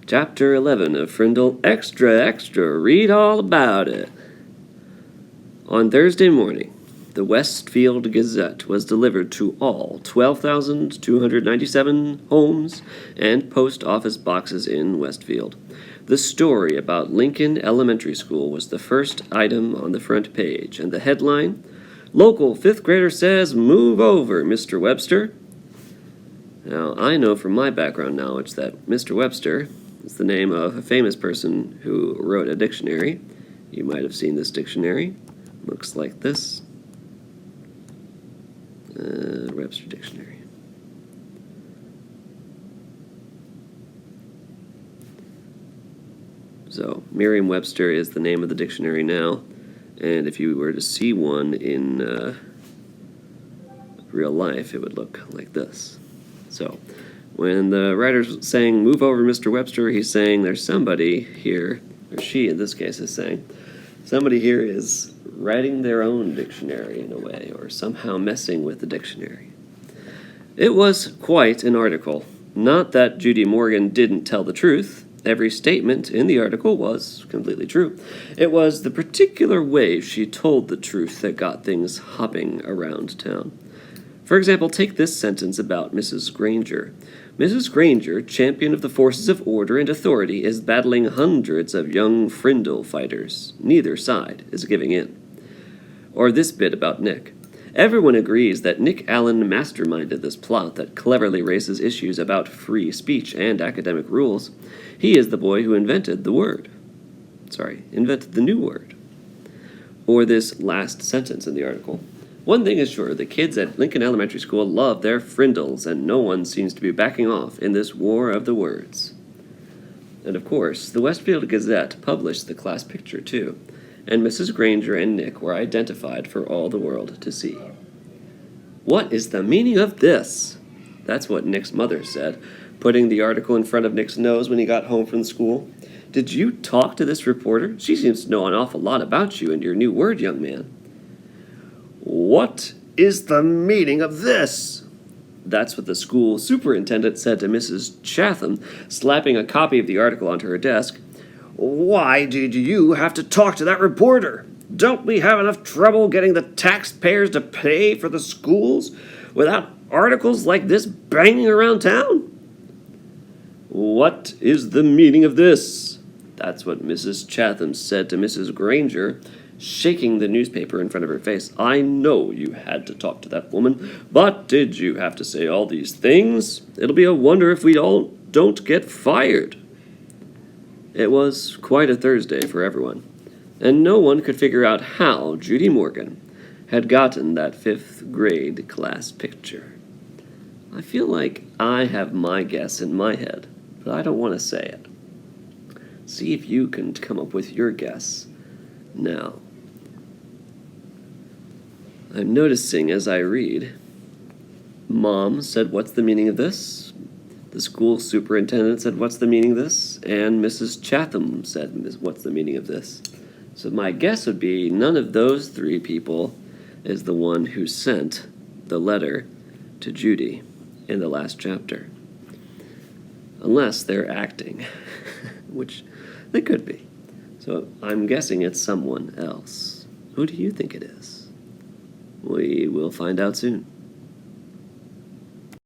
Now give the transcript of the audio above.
Chapter 11 of Frindle Extra Extra. Read all about it. On Thursday morning, the Westfield Gazette was delivered to all 12,297 homes and post office boxes in Westfield. The story about Lincoln Elementary School was the first item on the front page, and the headline, "Local 5th grader says move over, Mr. Webster." Now, I know from my background knowledge that Mr. Webster is the name of a famous person who wrote a dictionary. You might have seen this dictionary. Looks like this. Webster Dictionary. So, Merriam-Webster is the name of the dictionary now, and if you were to see one in real life, it would look like this. So, when the writer's saying, "Move over, Mr. Webster," he's saying there's somebody here, or she in this case is saying, somebody here is writing their own dictionary in a way, or somehow messing with the dictionary. It was quite an article. Not that Judy Morgan didn't tell the truth. Every statement in the article was completely true. It was the particular way she told the truth that got things hopping around town. For example, take this sentence about Mrs. Granger. Mrs. Granger, champion of the forces of order and authority, is battling hundreds of young Frindle fighters. Neither side is giving in. Or this bit about Nick. Everyone agrees that Nick Allen masterminded this plot that cleverly raises issues about free speech and academic rules. He is the boy who invented the new word. Or this last sentence in the article. One thing is sure, the kids at Lincoln Elementary School love their Frindles, and no one seems to be backing off in this war of the words. And of course, the Westfield Gazette published the class picture too, and Mrs. Granger and Nick were identified for all the world to see. "What is the meaning of this?" That's what Nick's mother said, putting the article in front of Nick's nose when he got home from school. "Did you talk to this reporter? She seems to know an awful lot about you and your new word, young man." "What is the meaning of this?" That's what the school superintendent said to Mrs. Chatham, slapping a copy of the article onto her desk. "Why did you have to talk to that reporter? Don't we have enough trouble getting the taxpayers to pay for the schools without articles like this banging around town?" "What is the meaning of this?" That's what Mrs. Chatham said to Mrs. Granger, shaking the newspaper in front of her face. "I know you had to talk to that woman, but did you have to say all these things? It'll be a wonder if we all don't get fired." It was quite a Thursday for everyone, and no one could figure out how Judy Morgan had gotten that 5th grade class picture. I feel like I have my guess in my head, but I don't want to say it. See if you can come up with your guess now. I'm noticing as I read, Mom said, "What's the meaning of this?" The school superintendent said, "What's the meaning of this?" And Mrs. Chatham said, "What's the meaning of this?" So my guess would be none of those three people is the one who sent the letter to Judy in the last chapter. Unless they're acting, which they could be. So I'm guessing it's someone else. Who do you think it is? We will find out soon.